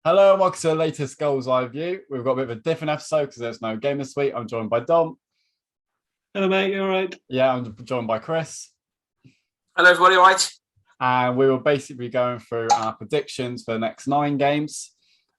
Hello, and welcome to the latest Goals Eye View. We've got a bit of a different episode because there's no game this week. I'm joined by Dom. Hello, mate. You all right? Yeah, I'm joined by Chris. Hello, everybody. All right? And we will basically be going through our predictions for the next 9 games.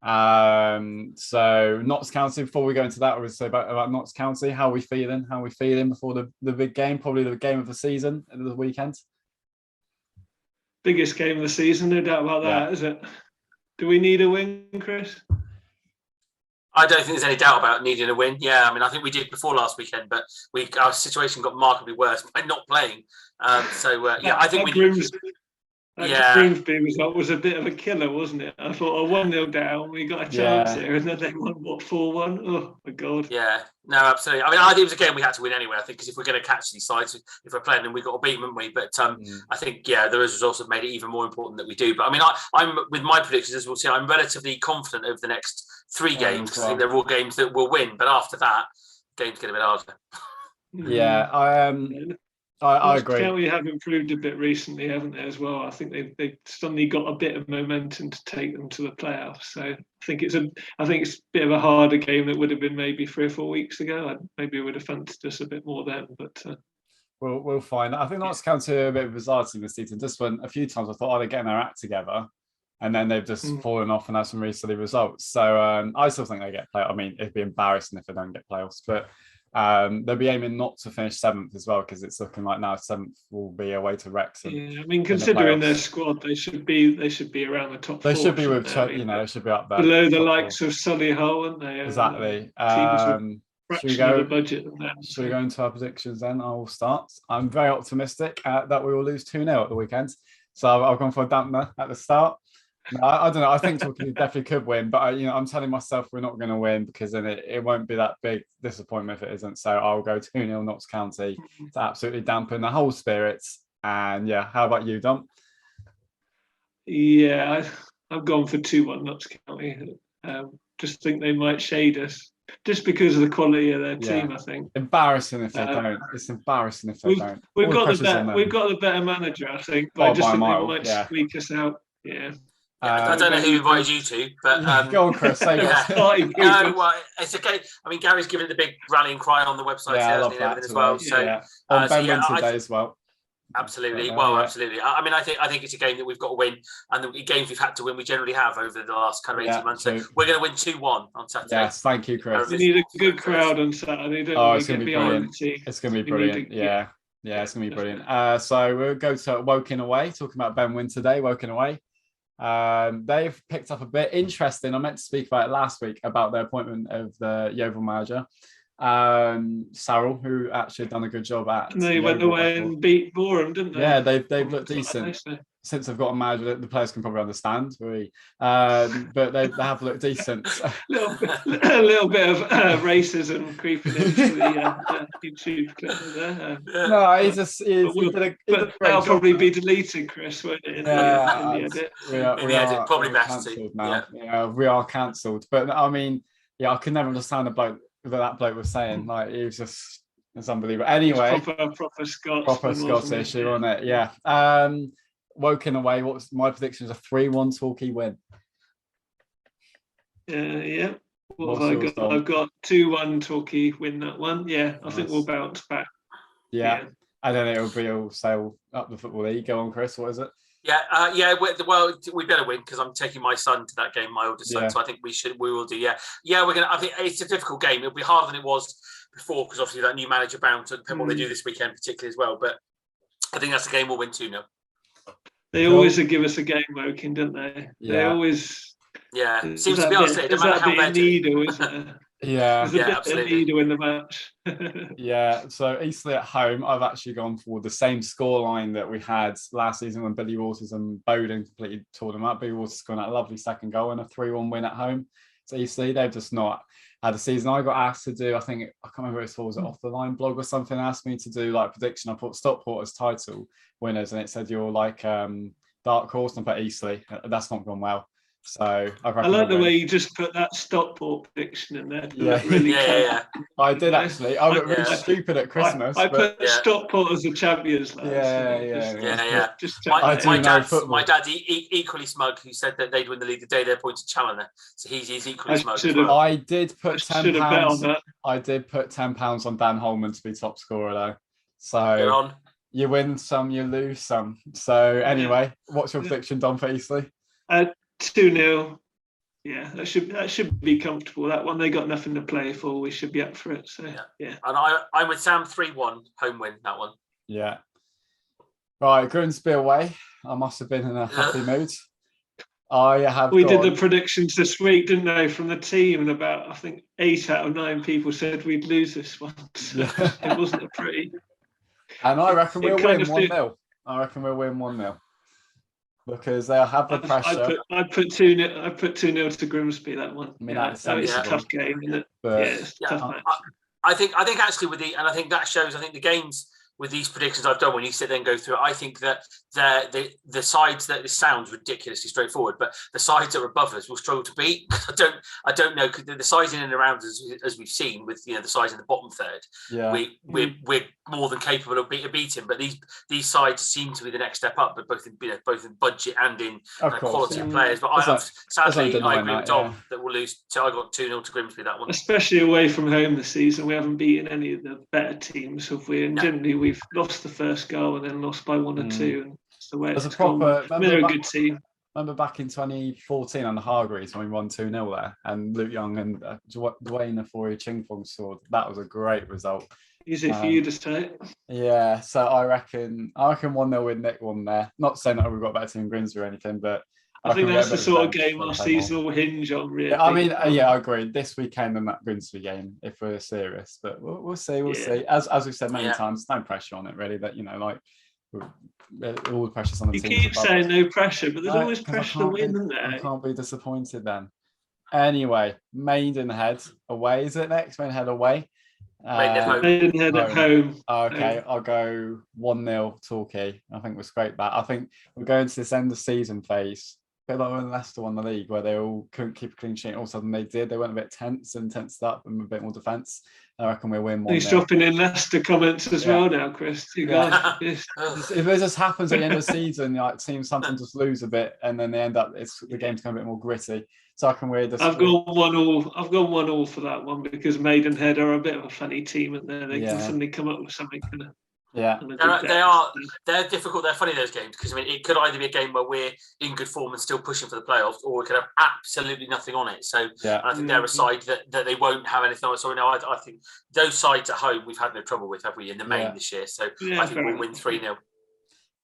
So Notts County, before we go into that, we'll say about Notts County. How are we feeling? How are we feeling before the big game? Probably the game of the season at the weekend. Biggest game of the season, no doubt about that, is it? Do we need a win, Chris? I don't think there's any doubt about needing a win. Yeah, I mean, I think we did before last weekend, but our situation got markedly worse by not playing. I think we need. Grimsby result was a bit of a killer, wasn't it? I thought, 1-0 down, we got a chance here, and then they won, 4-1? Oh, my God. Yeah, no, absolutely. I mean, I think it was a game we had to win anyway, I think, because if we're going to catch these sides, if we're playing them, we've got to beat them, haven't we? But I think, the results have made it even more important that we do. But I mean, I'm with my predictions, as we'll see, I'm relatively confident over the next 3 games, because I think they're all games that we'll win. But after that, games get a bit harder. Yeah, I agree. County have improved a bit recently, haven't they, as well? I think they've suddenly got a bit of momentum to take them to the playoffs. So I think it's a bit of a harder game that would have been maybe 3 or 4 weeks ago. Maybe it would have fancied us a bit more then, but we'll find. I think Notts County a bit of a bizarre team this season. Just when a few times I thought, they're getting their act together, and then they've just fallen off and had some really silly results. So I still think they get playoffs. I mean, it'd be embarrassing if they don't get playoffs, but. They'll be aiming not to finish 7th as well, because it's looking like now 7th will be away to Wrexham. Yeah, I mean, considering their squad, they should be around the top 4. They should be with, they should be up there below the likes of Solihull, aren't they? Exactly. Should we go? Budget than them, should we go into our predictions then? I will start. I'm very optimistic that we will lose 2-0 at the weekend, so I've gone for a dampener at the start. No, I don't know. I think Torquay definitely could win, but I'm telling myself we're not going to win, because then it won't be that big disappointment if it isn't. So I'll go 2-0 Notts County to absolutely dampen the whole spirits. And how about you, Dom? Yeah, I've gone for 2-1 Notts County. Just think they might shade us, just because of the quality of their team. I think embarrassing if they don't. It's embarrassing if they don't. We've got the better manager, I think, but I just think they might squeak us out. Yeah. I don't know who invited you to, but go on, Chris. Say it's okay. I mean, Gary's given the big rallying cry on the website, I love that as well. So, Ben wins today as well. Absolutely. Absolutely. I mean, I think it's a game that we've got to win, and the games we've had to win, we generally have over the last kind of 18 months. So we're going to win 2-1 on Saturday. Yes, thank you, Chris. We need a good crowd on Saturday. It's going to be brilliant. It's going to be brilliant. Yeah, it's going to be brilliant. So we'll go to Woking away. Talking about Ben win today, Woking away. They've picked up a bit interesting. I meant to speak about it last week about their appointment of the Yeovil manager, Sarrell, who actually done a good job at. And they went away and beat Boreham, didn't they? Yeah, they've looked decent. Since they've got a manager that the players can probably understand, but they have looked decent. a little bit of racism creeping into the YouTube clip there. No, he's just. That'll probably be deleted, Chris, won't it? In the edit. We are probably best now. Yeah, we are cancelled. But I mean, I could never understand the bloke that bloke was saying. Like, he was just. It's unbelievable. Anyway, proper Scots. Proper Scottish, wasn't it? Yeah. Woking away. What's my prediction? Is a 3-1 Torquay win. Yeah. What have I got? I've got 2-1 Torquay win that one. Yeah, I think we'll bounce back. Yeah. I don't think it'll be all sail up the Football League. Go on, Chris. What is it? Well, we better win, because I'm taking my son to that game, my oldest son. So I think we will do. We're gonna. I think it's a difficult game. It'll be harder than it was before, because obviously that new manager bound to depend what they do this weekend, particularly as well. But I think that's a game we'll win 2-0. They always give us a game, Woking, don't they? Yeah. They always. Yeah, seems to be honest. It doesn't matter how bad. Isn't there? There's a bit of needle in the match. So Eastleigh at home, I've actually gone for the same scoreline that we had last season when Billy Waters and Bowden completely tore them up. Billy Waters scored that lovely second goal and a 3-1 win at home. So Eastleigh, they've just not had a season. I got asked to do, I can't remember what it was it Off the Line blog or something, asked me to do like prediction. I put Stockport's title winners, and it said you're like dark horse, and I put Eastleigh. That's not gone well. So I like the way you just put that Stockport prediction in there. Yeah. Really I did actually. I got really stupid at Christmas. I put Stockport as the champions. Just my dad equally smug, who said that they'd win the league the day they appointed Challoner. So he's equally smug as well. I did put £10. I did put £10 on Dan Holman to be top scorer though. So you win some, you lose some. So anyway, what's your prediction, Don, for Eastleigh? 2-0. Yeah, that should be comfortable. That one, they got nothing to play for. We should be up for it. So yeah. And I'm with Sam, 3-1 home win, that one. Yeah. Right, Grimsby away. I must have been in a happy mood. We did the predictions this week, didn't they, from the team, and about, I think, 8 out of 9 people said we'd lose this one. So it wasn't a pretty. And I reckon we'll win 1-0. I reckon we'll win 1-0. Because they'll have the pressure. I put 2-0 to Grimsby, that one. I mean, it's a tough game, isn't it? It's a tough match. I think actually and I think that shows, I think the games with these predictions I've done, when you sit there and go through it, I think that the sides that, this sounds ridiculously straightforward, but the sides that are above us will struggle to beat. I don't know, because the sides in and around us, as we've seen with the sides in the bottom third, we're more than capable of beating. But these sides seem to be the next step up, but both in budget and in quality of players. But sadly, I agree with Tom that we'll lose. So I got 2-0 to Grimsby, that one. Especially away from home this season, we haven't beaten any of the better teams, have we? And generally, we've lost the first goal and then lost by 1 or 2. And that's the way it's gone. They're a good team. Remember back in 2014 on the Hargreaves when we won 2-0 there, and Luke Young and Dwayne Afori Chingfong scored. That was a great result. Easy for you to say. Yeah, so I reckon 1-0 with Nick won there. Not saying that we've got a better team in Grimsby or anything, but I think that's the sort of game our season will hinge on, really. Yeah, I mean, I agree. This weekend and that Grimsby game, if we're serious, but we'll see. We'll see. As we've said many times, no pressure on it, really. That all the pressure's on the team. You keep saying no pressure, but there's always pressure to win, isn't there? I can't be disappointed then. Anyway, Maidenhead away. Is it next? Maidenhead away. Maidenhead at home. Okay, I'll go 1-0 Torquay. I think we'll scrape that. I think we're going to this end of season phase. A bit like when Leicester won the league, where they all couldn't keep a clean sheet. All of a sudden they did. They went a bit tensed up, and a bit more defence. I reckon we'll win 1-0. He's dropping in Leicester comments as well now, Chris. If it just happens at the end of the season, teams sometimes just lose a bit, and then they end up the game's kind of a bit more gritty. So I can I've gone 1-1. I've gone 1-1 for that one, because Maidenhead are a bit of a funny team, and they can suddenly come up with something. They're difficult. They're funny, those games, because I mean, it could either be a game where we're in good form and still pushing for the playoffs, or we could have absolutely nothing on it. So I think they're a side that they won't have anything on. So I think those sides at home we've had no trouble with, have we, in the main this year? So I think we'll win 3-0.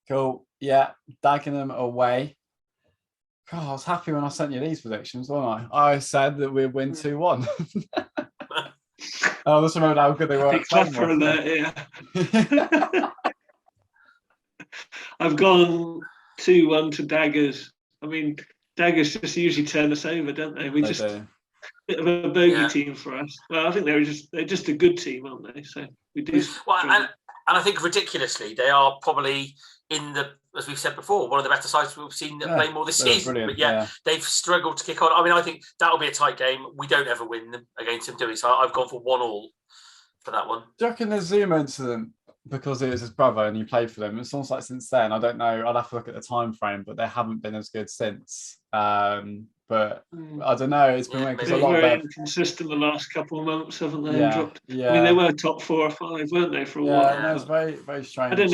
Cool. Yeah, Dagenham away. God, I was happy when I sent you these predictions, wasn't I? I said that we'd win 2-1. I just remember how good they were. I've gone 2-1 to Daggers. I mean, Daggers just usually turn us over, don't they? We just a bit of a bogey team for us. Well, I think they're just a good team, aren't they? So we do. Well, and I think ridiculously, they are probably as we've said before, one of the better sides we've seen that play more this season. But they've struggled to kick on. I mean, I think that'll be a tight game. We don't ever win them against them, do we? So I've gone for 1-1 for that one. Do you reckon the Zoom incident, because it was his brother and he played for them, it's almost like since then, I don't know, I'd have to look at the time frame, but they haven't been as good since. But I don't know, it's been because a lot of them inconsistent the last couple of months, haven't they? I mean, they were top 4 or 5, weren't they, for a while? Yeah, no, it's very, very strange. I don't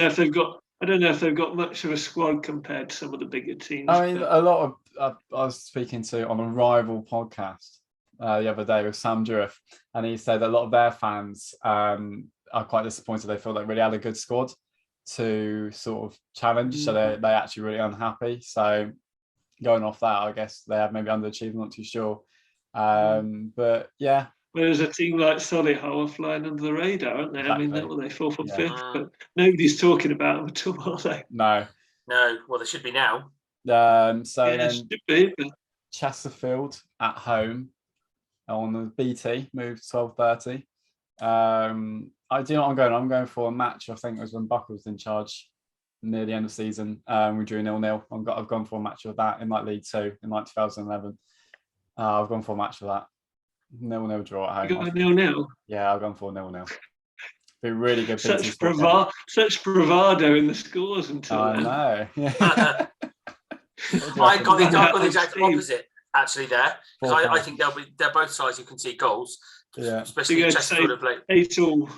know if they've got much of a squad compared to some of the bigger teams. I mean, a lot of I was speaking to on a rival podcast the other day with Sam Durif, and he said a lot of their fans are quite disappointed. They feel they really had a good squad to sort of challenge, so they're actually really unhappy. So going off that, I guess they have maybe underachieved. I'm not too sure, but yeah. Whereas a team like Solihull are flying under the radar, aren't they? Exactly. I mean, they 4th or 5th, but nobody's talking about them at all, are they? No. Well, they should be now. Then Chesterfield at home on the BT moved 12:30. I do know what I'm going. I'm going for a match. I think it was when Buckle was in charge near the end of the season. We drew 0-0. I've gone for a match of that in like League Two in like 2011. I've gone for a match of that. 0-0 draw at home. You got a 0-0? Yeah, I've gone for 0-0. Be really good. Such bravado in the scores until I then. know. Yeah. I got the exact opposite actually there. I think they're both sides who concede goals. Yeah, especially Chesterfield have played 8-all.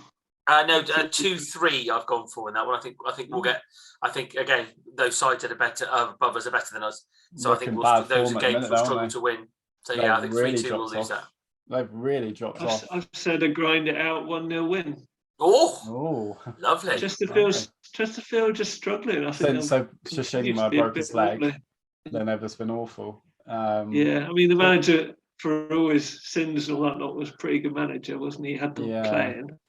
No, 2-3. I've gone for in that one. I think we'll get. I think again those sides that are better above us are better than us. So I think those games will struggle to win. So yeah, I think 3-2 will lose that. They've really dropped off. I've said a grind it out 1-0 win. Oh, lovely. Chesterfield just struggling. I think since Shishima broke his leg, then they've just been awful. Yeah, I mean the manager for all his sins and all that was a pretty good manager, wasn't he? He had them playing.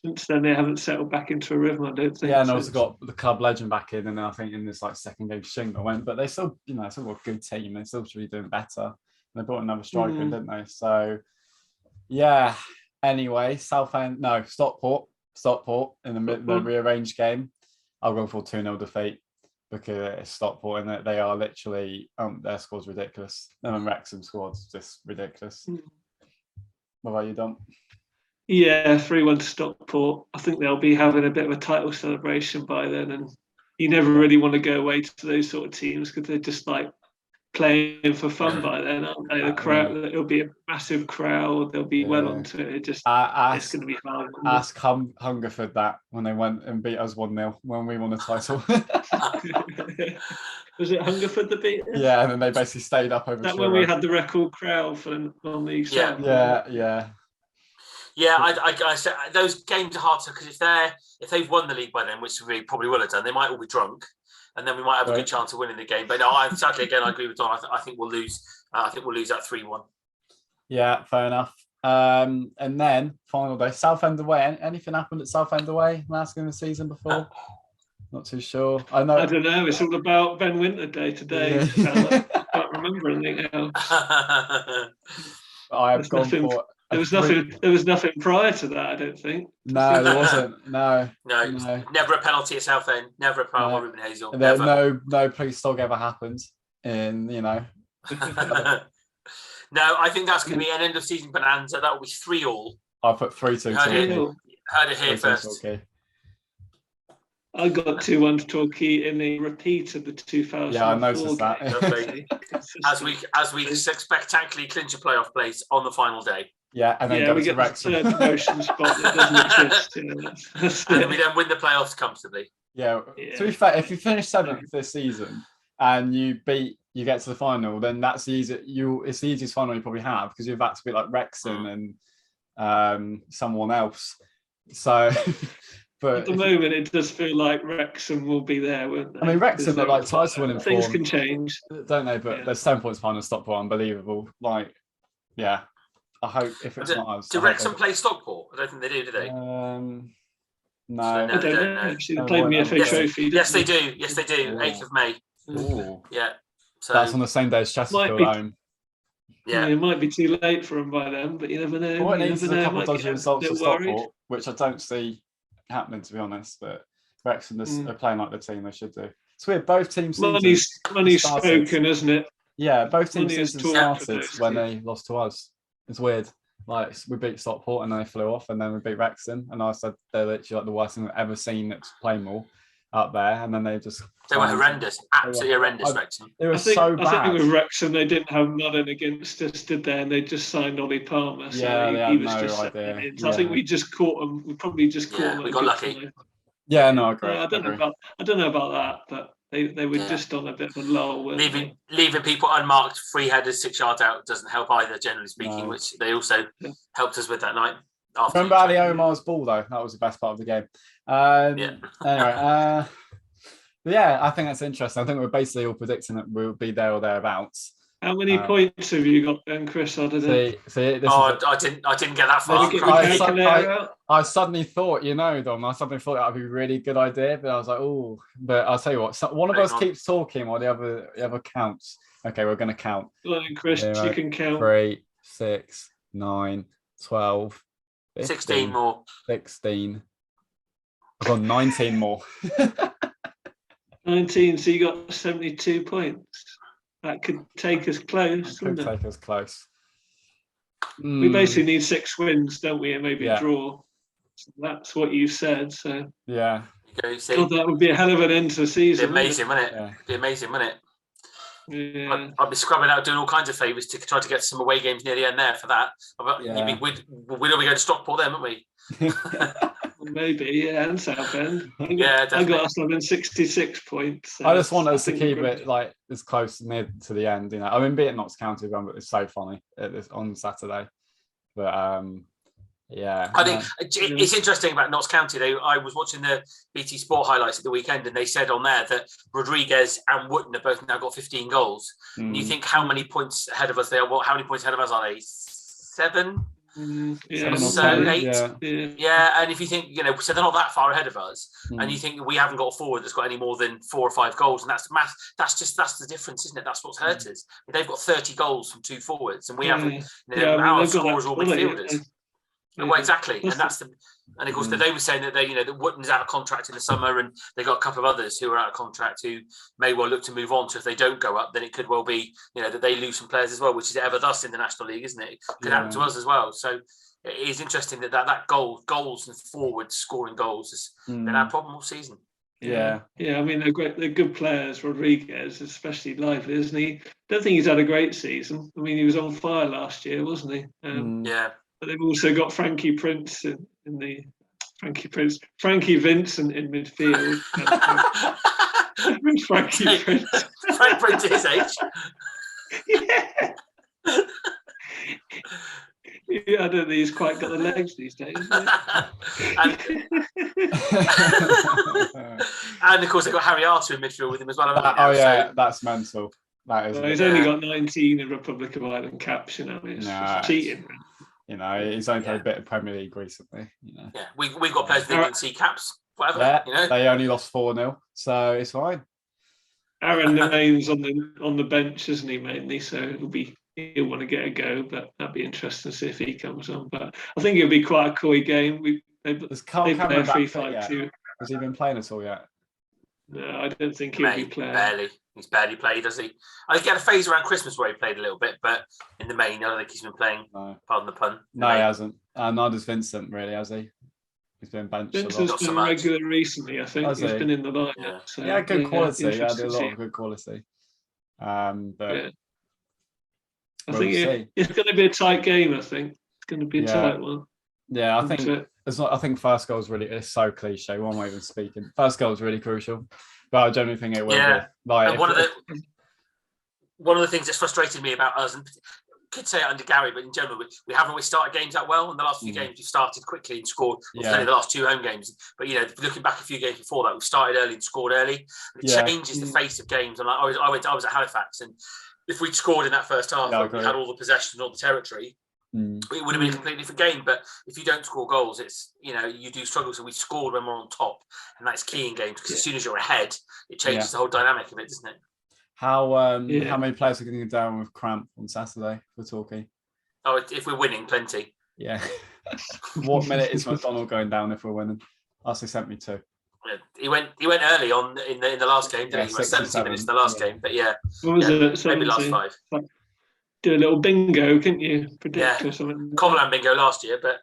Since then, they haven't settled back into a rhythm, I don't think. Yeah, and also got the club legend back in, and then I think in this like second game, Shingler went, but they still, still got a good team. They still should be doing better. And they brought another striker in, didn't they? So, yeah. Anyway, Stockport in the rearranged game. I'll go for 2-0 defeat because it's Stockport and they are literally their score's ridiculous. And then Wrexham score's just ridiculous. What about you, Dom? Yeah, 3-1 to Stockport. I think they'll be having a bit of a title celebration by then, and you never really want to go away to those sort of teams because they're just like playing for fun by then, aren't they? The crowd, it'll be a massive crowd. They'll be well onto it. It's going to be hard. Ask Hungerford that when they went and beat us 1-0 when we won the title. Was it Hungerford that beat us? Yeah, and then they basically stayed up over. That when we had the record crowd on the South. Yeah, I said those games are hard because if they've won the league by then, which we probably will have done, they might all be drunk, and then we might have a good chance of winning the game. But no, sadly again, I agree with Don. I think we'll lose. I think we'll lose that 3-1. Yeah, fair enough. And then final day, Southend away. Anything happened at Southend away last game of the season before? Not too sure. I don't know. It's all about Ben Winter Day today. Yeah. I can't remember anything else. I have gone for. There was nothing prior to that, I don't think. No, there wasn't. No. Never a penalty at Southend. Never a penalty on Ruben Hazel. No police dog ever happened. No, I think that's going to be an end of season bonanza. That will be 3-3. I put 3-2. Heard it here first. Okay. I got 2-1 to Torquay in a repeat of the 2004. Yeah, I noticed that. as we spectacularly clinch a playoff place on the final day. Yeah, and then we get the third promotion spot that doesn't exist. And we then win the playoffs comfortably. Yeah. To be fair, if you finish 7th this season and you get to the final, then that's it's the easiest final you probably have because you've had to be like Wrexham and someone else. So. But at the moment, it does feel like Wrexham will be there, won't they? I mean, Wrexham are like title winning form. Things can change, don't they? But there's 7 points behind Stockport, unbelievable. Like, yeah, I hope if it's not us. Do Wrexham play Stockport? I don't think they do they? No. I don't know. Actually, they played the FA Trophy. Yes, they do. Yes, they do. 8th of May. Ooh. Yeah. So that's on the same day as Chesterfield home. Yeah, it might be too late for them by then, but you never know. Well, it needs a couple of dodgy results for Stockport, which I don't see happening, to be honest. But Wrexham are playing like the team they should do. It's weird. Both teams. Money's spoken, isn't it? Yeah, both teams started when they lost to us. It's weird. Like we beat Stockport and then they flew off, and then we beat Wrexham, and I said they're literally like the worst thing I've ever seen at Playmore up there, and then they were horrendous, absolutely horrendous. Wrexham. They were so bad. I think with Wrexham they didn't have nothing against us, did they? And they just signed Ollie Palmer. So yeah, he was just idea. So I think we just caught them. We probably just caught them. We got lucky. Yeah, no, I agree. I don't know about that, but they were just on a bit of a lull. Leaving people unmarked, free headers 6 yards out doesn't help either, generally speaking. Which they also helped us with that night. Remember Ali Omar's ball though? That was the best part of the game. Anyway, I think that's interesting. I think we're basically all predicting that we'll be there or thereabouts. How many points have you got then, Chris? I don't know. I didn't get that far. I suddenly thought, Dom, I suddenly thought that would be a really good idea, but I was like, oh, but I'll tell you what, one of us keeps talking while the other counts. Okay, we're going to count. Go on, Chris, you can count. 3, 6, 9, 12, 15, 16 more. 16. I've got 19 more. 19, so you got 72 points. That could take us close. Could take us close. We basically need 6 wins, don't we? And maybe a draw. So that's what you said. So yeah. God, that would be a hell of an end to the season. It'd be amazing, wouldn't it? Yeah. Be amazing, wouldn't it? Yeah. I'd be scrubbing out, doing all kinds of favours to try to get some away games near the end there for that. We'd all be going to Stockport then, wouldn't we? Maybe, yeah, and Southend. Yeah, definitely. I got Arsenal 66 points. So I just want us to keep it like as close near to the end. You know, I mean, be it Notts County one, but it's so funny on Saturday. But yeah, I think it's interesting about Notts County. I was watching the BT Sport highlights at the weekend, and they said on there that Rodriguez and Wootton have both now got 15 goals. And you think how many points ahead of us they are? Well, how many points ahead of us are they? 7? Yeah, so 8. Yeah. And if you think, so they're not that far ahead of us, and you think we haven't got a forward that's got any more than 4 or 5 goals, and that's the difference, isn't it? That's what's hurt us. They've got 30 goals from 2 forwards, and we haven't. Our scorers are all midfielders. Well, exactly, and of course they were saying that that Wootton's out of contract in the summer, and they got a couple of others who are out of contract who may well look to move on. So if they don't go up, then it could well be that they lose some players as well, which is ever thus in the National League, isn't it? It could happen to us as well. So it is interesting that goals and forward scoring goals has been our problem all season. Yeah. I mean they're great. They're good players. Rodriguez, especially lively, isn't he? Don't think he's had a great season. I mean, he was on fire last year, wasn't he? Yeah. But they've also got Frankie Vincent in midfield. Frankie Prince. Frank Prince his age. Yeah. I don't think he's quite got the legs these days. And of course they've got Harry Arter in midfield with him as well. That's mental. That is. Well, he's only got 19 in Republic of Ireland caps. It's cheating. He's only played a bit of Premier League recently. Yeah, we've got players with NC caps, whatever. Yeah, they only lost 4-0, so it's fine. Aaron Nemain's on the bench, isn't he, mainly? So he'll want to get a go, but that'd be interesting to see if he comes on. But I think it'll be quite a coy game. They play a 3-5-2. Has he been playing at all yet? No, I don't think he'll be playing. Barely. He's barely played, does he? I think he had a phase around Christmas where he played a little bit, but in the main, I don't think he's been playing. No. Pardon the pun. No, he hasn't. Neither has Vincent, really, has he? He's been benched a lot. Vincent's been regular recently, I think. He's been in the lineup. Yeah, so, good quality. He had a lot of good quality. But I think it's going to be a tight game, I think. It's going to be a tight one. Yeah, I think first goal is it's so cliche. One way of speaking, first goal is really crucial, but I generally think it will be. Like, one of the things that's frustrated me about us, and could say it under Gary, but in general, we haven't always started games that well. In the last few games, we've started quickly and scored. Only the last 2 home games, but looking back a few games before that, we started early and scored early. It changes the face of games. And I was at Halifax, and if we'd scored in that first half, we had all the possession, all the territory. It would have been a completely different game. But if you don't score goals, it's you do struggle. So we scored when we're on top, and that's key in games because as soon as you're ahead, it changes the whole dynamic of it, doesn't it? How many players are going to go down with cramp on Saturday for Torquay? Oh, if we're winning, plenty. Yeah. What minute is McDonald going down if we're winning? They sent me 2. He went early on in the last game, didn't he? He went 17 minutes in the last game, but what was it? Maybe last 5. Do a little bingo, couldn't you? Predict or something. Coverland bingo last year, but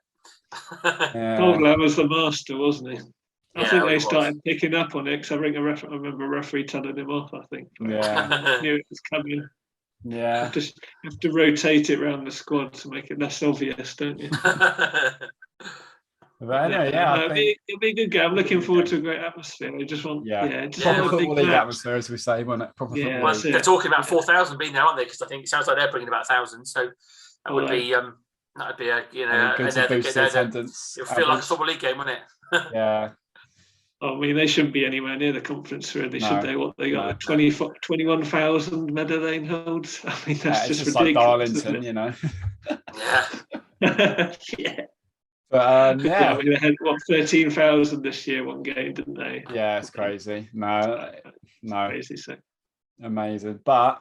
Coverland was the master, wasn't he? I think they started picking up on it because I remember a referee telling him off. I think. Yeah. Knew it was coming. Yeah. You have to rotate it around the squad to make it less obvious, don't you? But anyway, it'll be a good game. I'm looking forward to a great atmosphere. I just want, proper football league atmosphere, as we say, wasn't it? Proper football league. They're talking about 4,000 being there, aren't they? Because I think it sounds like they're bringing about 1,000. So that would be a attendance. It'll feel like a football league game, wouldn't it? Yeah. I mean, they shouldn't be anywhere near the conference, really, should they? What they got, 21,000 Medellin holds. I mean, that's just ridiculous. Like Darlington, Yeah. But I mean, they had 13,000 this year, one game, didn't they? Yeah, it's crazy. No, crazy. So amazing, but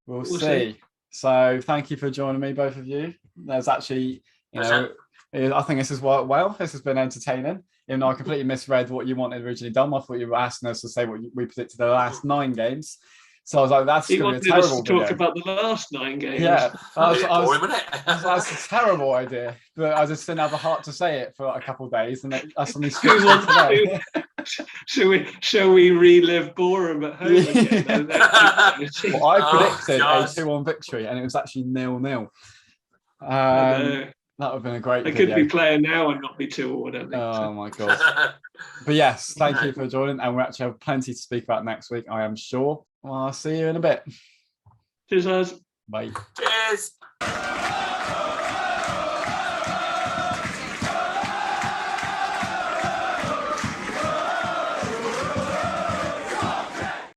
we'll see. So, thank you for joining me, both of you. There's actually, it I think this has worked well. This has been entertaining. Even though I completely misread what you wanted originally done. I thought you were asking us to say what we predicted the last 9 games. So I was like, that's going to be a terrible video. Talk about the last 9 games. Yeah, Boring, wasn't it? that's a terrible idea. But I just didn't have the heart to say it for like a couple of days, and I suddenly Who switched wants it today. Shall we relive Boreham at home again? Well, I predicted a 2-1 victory, and it was actually 0-0. That would have been a great They video. could be playing now and not be 2-1, I think. Oh my god. But yes, thank you for joining, and we actually have plenty to speak about next week, I am sure. Well, I'll see you in a bit. Cheers, guys. Bye. Cheers.